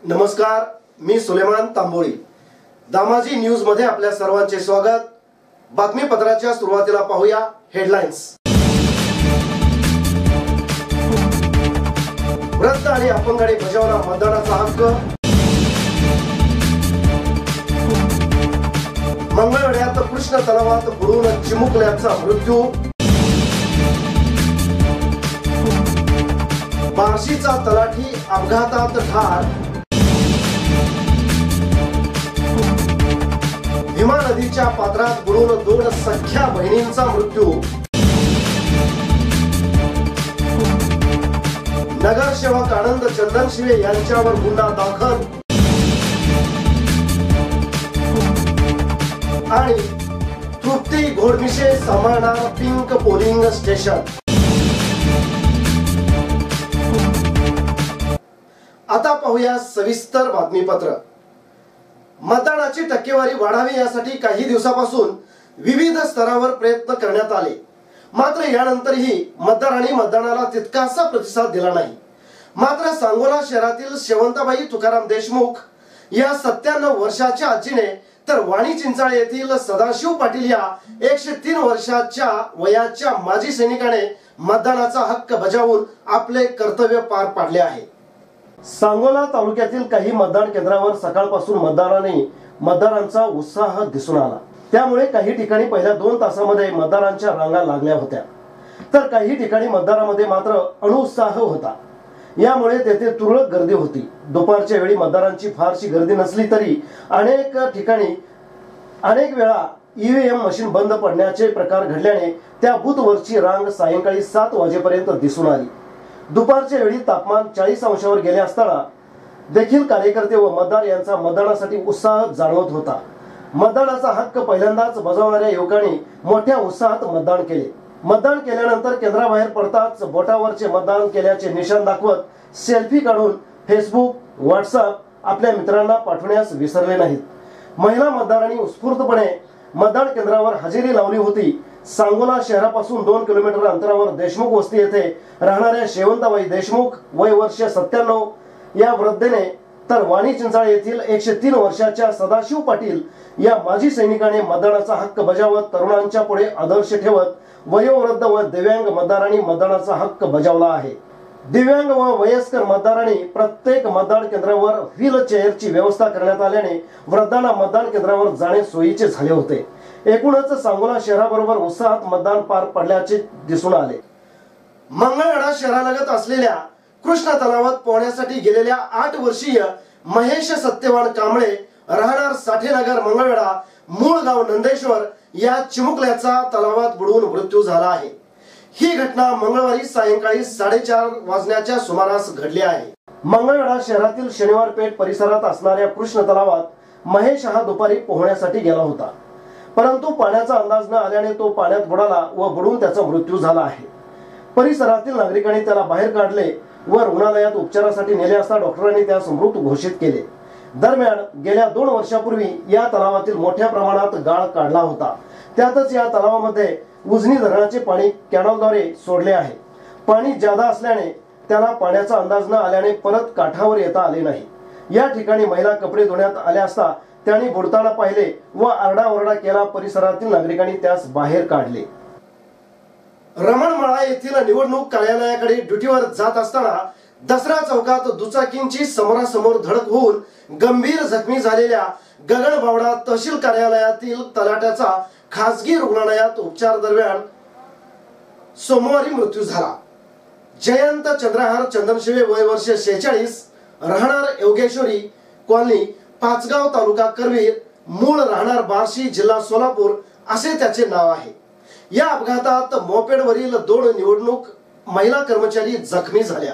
नमस्कार, मी सुलेमान तांबोळी। दामाजी न्यूज मध्ये आपल्या सर्वांचे स्वागत। बातमीपत्राच्या सुरुवातीला पाहूया हेडलाईन्स। वृद्ध आणि अपंगांनी बजावला मतदानाचा हक्क। मंगळवेढ्यात कृष्ण तलावात बुडून चिमुकल्याचा मृत्यू। बार्शीचा तलाठी अपघातात ठार। भीमा नदीच्या पात्रात बुडून 2 सख्या बहिणींचा मृत्यू। नगरसेवक आनंद चंदनशिवे यांच्यावर गुन्हा दाखल। आणि तृप्ती घोडमिशे सांभाळणार पिंक पोलिंग स्टेशन। आता पाहूया सविस्तर बातमीपत्र। मतदानाची टक्केवारी वाढावी यासाठी काही दिवसापासून विविध स्तरावर प्रयत्न करण्यात आले, मात्र यानंतरही मतदारांनी मतदानाला तितकासा प्रतिसाद दिला नाही। मात्र सांगोला शहरातील शेवंताबाई तुकाराम देशमुख या 97 वर्षाच्या आजीने तर वाणी चिंचाळे येथील सदाशिव पाटील या 103 वर्षाच्या वयाच्या माजी सैनिकाने मतदानाचा हक्क बजावून आपले कर्तव्य पार पाडले आहे। सांगोला तालुक्यातील काही मतदान केंद्रावर सकाळपासून मतदारांचा उत्साह दिसून आला। त्यामुळे काही ठिकाणी पहिल्या 2 तासामध्ये मतदारांच्या रांगा लागल्या होत्या, तर काही ठिकाणी मतदारांमध्ये मात्र अणुत्साह होता। यामुळे तेथे तुरळक गर्दी होती। दुपारच्या वेळी मतदारांची फारशी गर्दी नसली तरी अनेक ठिकाणी अनेक वेळा ईव्हीएम मशीन बंद पडण्याचे प्रकार घडल्याने त्या बूथवरची रांग सायंकाळी 7 वाजेपर्यंत दिसून आली। दुपारच्या वेळी तापमान 40 अंशावर गेले असताना देखील कार्यकर्ते व मतदार यांचा मतदानासाठी उत्साह जाणवत होता। मतदानाचा हक्क पहिल्यांदाच बजावणाऱ्या युवकांनी मोठ्या उत्साहात मतदान केले। मतदान केल्यानंतर केंद्राबाहेर पडताच बोटावरचे मतदान केल्याचे निशाण दाखवत सेल्फी काढून फेसबुक, व्हॉट्सअप आपल्या मित्रांना पाठवण्यास विसरले नाहीत। महिला मतदारांनी उत्स्फूर्तपणे मतदान केंद्रावर हजेरी लावली होती। सांगोला शहरापासून 2 किलोमीटर अंतरावर देशमुख वस्ती येथे राहणाऱ्या शेवंताबाई देशमुख वय वर्ष 97 या वृद्धेने तर वाणी चिंचाळे येथील 103 वर्षाच्या सदाशिव पाटील या माजी सैनिकाने मतदानाचा हक्क बजावत तरुणांच्या पुढे आदर्श ठेवत वयोवृद्ध व दिव्यांग मतदारांनी मतदानाचा हक्क बजावला आहे। दिव्यांग व वयस्कर मतदारांनी प्रत्येक मतदान केंद्रावर व्हील चेअरची व्यवस्था करण्यात आल्याने वृद्धांना मतदान केंद्रावर जाणे सोयीचे झाले होते। एकूणच सांगोला शहराबरोबर उत्साहात मतदान पार पडल्याचे दिसून आले। मंगळवेढा शहरालगत असलेल्या कृष्ण तलावात पोहण्यासाठी गेलेल्या 8 वर्षीय महेश सत्यवान कांबळे राहणार साठेनगर मंगळवेढा मूळ गाव नंदेश्वर या चिमुकल्याचा तलावात बुडून मृत्यू झाला आहे। ही घटना मंगळवारी सायंकाळी 4:30 वाजण्याच्या सुमारास घडली आहे। मंगळवेढा शहरातील शनिवार पेठ परिसरात असणाऱ्या कृष्ण तलावात महेश हा दुपारी पोहण्यासाठी गेला होता, परंतु पाण्याचा अंदाज न आल्याने तो पाण्यात बुडाला व बुडून त्याचा मृत्यू झाला आहे। परिसरातील नागरिकांनी त्याला बाहेर काढले व रुग्णालयात उपचारासाठी नेले असता डॉक्टरांनी त्यास मृत घोषित केले। दरम्यान गेल्या 2 वर्षापूर्वी या तलावातील मोठ्या प्रमाणात गाळ काढला होता। त्यातच या तलावामध्ये उजनी धरणाचे पाणी कॅनॉलद्वारे सोडले आहे। पाणी जादा असल्याने त्याला पाण्याचा अंदाज न आल्याने परत काठावर येता आले नाही। या ठिकाणी महिला कपडे धुण्यात आले असता त्यांनी बुडताना पाहिले व आरडाओरडा केला। परिसरातील नागरिकांनी त्यास बाहेर काढले। रमणमाळा येथील निवडणूक कार्यालयाकडे ड्युटीवर जात असताना दसरा चौकात दुचाकींची समोरासमोर धडक होऊन गंभीर जखमी झालेल्या गगन बावडा तहसील कार्यालयातील तलाट्याचा खासगी रुग्णालयात उपचार दरम्यान सोमवारी मृत्यू झाला। जयंत चंद्रहार चंदनशिवे वय वर्ष 46 राहणार योगेश्वरी कॉलनी पाचगाव तालुका करवीर मूळ राहणार बार्शी जिल्हा सोलापूर असे त्याचे नाव आहे। या अपघातात मोपेडवरील 2 निवडणूक महिला कर्मचारी जखमी झाल्या।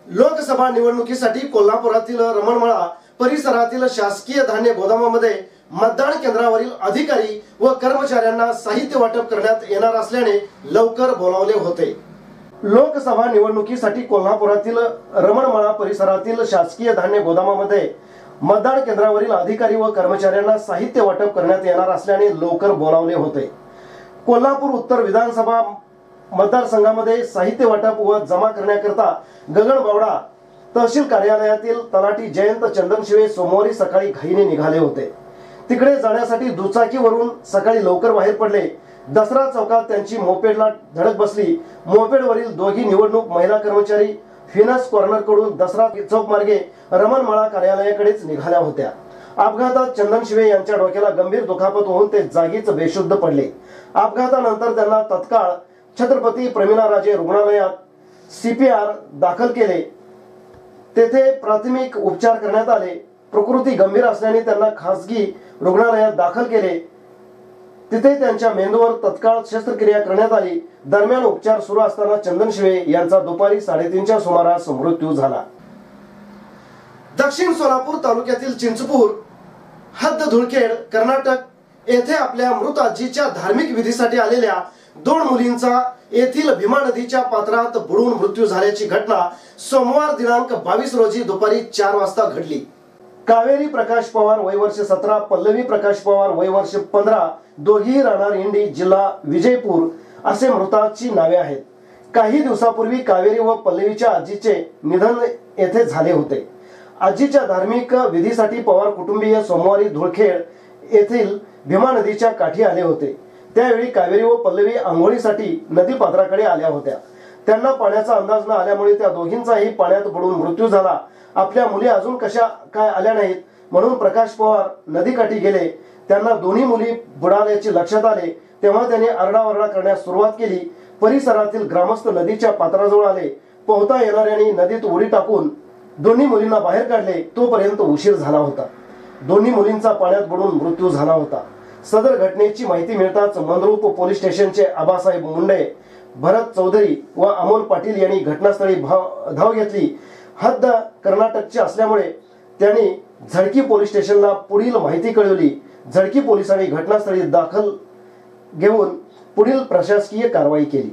लोकसभा निवडणुकीसाठी कोल्हापुरातील रमणमाळा परिसरातील शासकीय धान्य गोदामामध्ये मतदान केंद्रावरील अधिकारी व कर्मचाऱ्यांना साहित्य वाटप करण्यात येणार असल्याने लवकर बोलावले होते। लोकसभा निवडणुकीसाठी कोल्हापुरातील रमणमाळा परिसरातील शासकीय धान्य गोदामामध्ये मतदान केंद्रावरील अधिकारी व कर्मचाऱ्यांना साहित्य वाटप करण्यात येणार असल्याने लवकर बोलावले होते। कोल्हापूर उत्तर विधानसभा मतदारसंघामध्ये साहित्य वाटप व जमा करण्याकरता गगन बावडा तहसील कार्यालयातील तलाठी जयंत चंदनशिवे सोमवारी सकाळी घाईने निघाले होते. तिकडे जाण्यासाठी दुचाकीवरून सकाळी लवकर बाहेर पडले. दसरा चौकात त्यांची मोपेडला धडक बसली. मोपेडवरील दोघी निवडणूक महिला कर्मचारी फिनस कॉर्नर कडून दसरा चौक मार्गे रमणमाळा कार्यालयाकडेच निघाल्या होत्या. अपघातात चंदनशिवे यांच्या डोक्याला गंभीर दुखापत होऊन ते जागीच बेशुद्ध पडले. अपघातानंतर त्यांना तत्काळ छत्रपती प्रमिलाराजे रुग्णालयात CPR दाखल केले. तेथे प्राथमिक उपचार करण्यात आले. प्रकृती गंभीर असल्याने त्यांना खासगी रुग्णालयात दाखल केले. तिथे त्यांच्या मेंदूवर तत्काळ शस्त्रक्रिया करण्यात आली. दरम्यान उपचार सुरू असताना चंदनशिवे यांचा दुपारी 3:30च्या सुमारास मृत्यू झाला. दक्षिण सोलापूर तालुक्यातील चिंचपूर हद्द धुळखेड कर्नाटक येथे आपल्या मृत आजीच्या धार्मिक विधीसाठी आलेल्या 2 मुलींचा येथील भीमा नदीच्या पात्रात बुडून मृत्यू झाल्याची घटना सोमवार दिनांक 22 रोजी दुपारी 4 वाजता घडली. कावेरी प्रकाश पवार वय वर्ष 17, पल्लवी प्रकाश पवार वय वर्ष 15, दोघीही राहणार इंडी, जिल्हा विजयपूर असे मृताची नावे आहेत. काही दिवसापूर्वी कावेरी व पल्लवीच्या आजीचे निधन येथे झाले होते. आजीच्या धार्मिक विधीसाठी पवार कुटुंबीय सोमवारी धुळखेड येथील भीमा नदीच्या काठी आले होते. त्यावेळी कावेरी व पल्लवी आंघोळीसाठी नदी पात्राकडे आल्या होत्या. त्यांना पाण्याचा अंदाज न आल्यामुळे त्या दोघींचाही पाण्यात बुडून मृत्यू झाला. आपल्या मुली अजून कशा काय आल्या नाहीत म्हणून प्रकाश पवार नदीकाठी गेले. त्यांना दोन्ही मुली बुडाल्याचे लक्षात आले तेव्हा त्यांनी आरडाओरडा करण्यास सुरुवात केली. परिसरातील ग्रामस्थ नदीच्या पात्राजवळ आले. पोहता येणाऱ्यांनी नदीत उडी टाकून दोन्ही मुलींना बाहेर काढले. तोपर्यंत उशीर झाला होता. दोन्ही मुलींचा पाण्यात बुडून मृत्यू झाला होता. सदर घटनेची माहिती मिळताच मंद्रुप पोलीस स्टेशनचे आबासाहेब मुंडे, भरत चौधरी व अमोल पाटील यांनी घटनास्थळी धाव घेतली. हद्द कर्नाटकची असल्यामुळे त्यांनी झडकी पोलीस स्टेशनला पुढील माहिती कळवली. झडकी पोलिसांनी घटनास्थळी दाखल घेऊन पुढील प्रशासकीय कारवाई केली.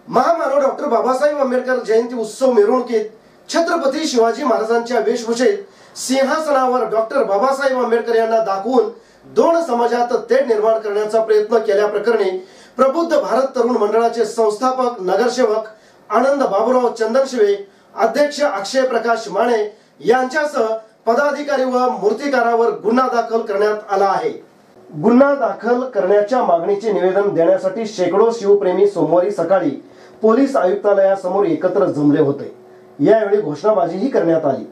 महामानव डॉक्टर बाबासाहेब आंबेडकर जयंती उत्सव मिरवणुकीत छत्रपती शिवाजी महाराजांच्या वेशभूषेत सिंहासनावर डॉक्टर बाबासाहेब आंबेडकर यांना दाखवून 2 समाजात तेढ निर्माण करण्याचा प्रयत्न केल्याप्रकरणी प्रबुद्ध भारत तरुण मंडळाचे संस्थापक नगरसेवक आनंद बाबूराव चंदनशिवे, अध्यक्ष अक्षय प्रकाश माने यांच्यासह पदाधिकारी व मूर्तिकारावर गुन्हा दाखल करण्यात आला आहे. गुन्हा दाखल करण्याच्या मागणीचे निवेदन देण्यासाठी शेकडो शिवप्रेमी सोमवारी सकाळी पोलीस आयुक्तालयासमोर एकत्र जमले होते. यावेळी घोषणाबाजीही करण्यात आली.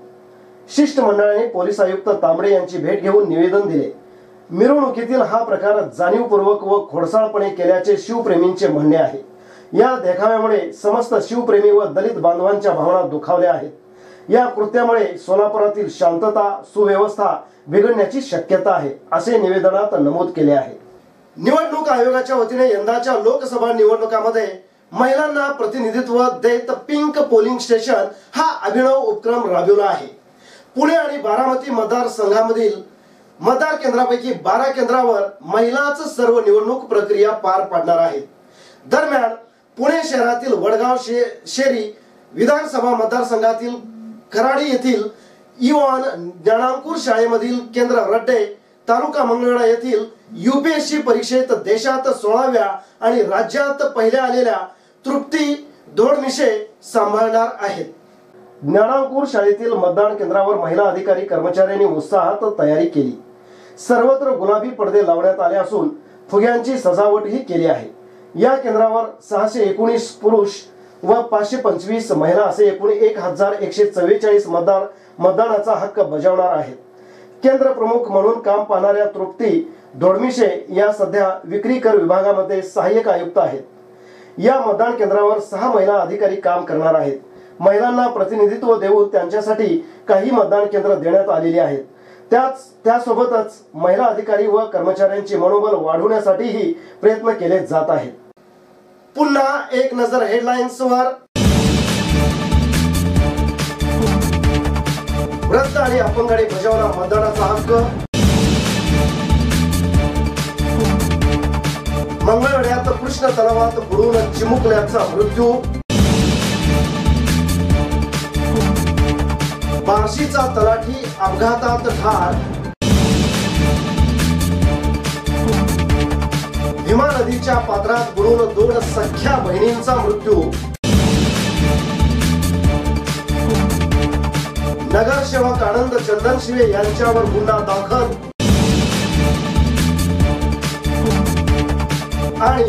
शिष्टमंडळाने पोलीस आयुक्त तांबडे यांची भेट घेऊन निवेदन दिले. मिरवणुकीतील हा प्रकार जाणीवपूर्वक व खोडसाळपणे केल्याचे शिवप्रेमींचे म्हणणे आहे. या देखाव्यामुळे समस्त शिवप्रेमी व दलित बांधवांच्या भावना दुखावल्या आहेत. या कृत्यामुळे सोलापुरातील शांतता सुव्यवस्था बिघडण्याची शक्यता आहे असे निवेदनात नमूद केले आहे. निवडणूक आयोगाच्या वतीने यंदाच्या लोकसभा निवडणुकामध्ये महिलांना प्रतिनिधित्व देत पिंक पोलिंग स्टेशन हा अभिनव उपक्रम राबविला आहे. पुणे आणि बारामती मतदारसंघामधील मतदार केंद्रापैकी 12 केंद्रावर महिलाच सर्व निवडणूक प्रक्रिया पार पाडणार आहेत. दरम्यान पुणे शहरातील वडगाव शेरी विधानसभा मतदारसंघातील खराडी येथील इवान ज्ञानांकुर शाळेमधील केंद्र रड्डे, तालुका मंगळवेढा येथील UPSC परीक्षेत देशात 16व्या आणि राज्यात पहिल्या आलेल्या तृप्ती दोडमिशे सांभाळणार आहेत. ज्ञानांकुर शाळेतील मतदान केंद्रावर महिला अधिकारी कर्मचाऱ्यांनी उत्साहात तयारी केली. सर्वत्र गुलाबी पडदे लावण्यात आले असून फुग्यांची सजावटही केली आहे. या केंद्रावर 619 पुरुष व 525 महिला असे एकूण 1144 मतदानाचा हक्क बजावणार आहेत. केंद्र प्रमुख म्हणून काम पाहणाऱ्या तृप्ती दोडमिशे या सध्या विक्री कर विभागामध्ये सहाय्यक आयुक्त आहेत. या मतदान केंद्रावर 6 महिला अधिकारी काम करणार आहेत. महिलांना प्रतिनिधित्व देऊन त्यांच्यासाठी काही मतदान केंद्र देण्यात आलेली आहेत. त्यासोबतच महिला अधिकारी व कर्मचाऱ्यांचे मनोबल वाढवण्यासाठीही प्रयत्न केले जात आहेत. पुन्हा एक नजर हेडलाईन्सवर. वृद्ध आणि अपंगाने बजावला मतदानाचा हक्क. मंगळवेढ्यात कृष्ण तलावात बुडून चिमुकल्याचा मृत्यू. बार्शीचा तलाठी अपघातात ठार. भीमा नदीच्या पात्रात बुडून 2 सख्या बहिणींचा मृत्यू. नगरसेवक आनंद चंदनशिवे यांच्यावर गुन्हा दाखल आणि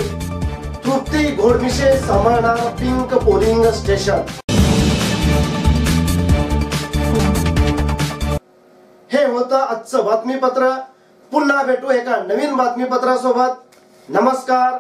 तृप्ती घोडमिशे सांभाळणार पिंक पोलिंग स्टेशन। हे होतं आजचं बातमीपत्र। पुन्हा भेटू एका नवीन बातमीपत्रासोबत। नमस्कार।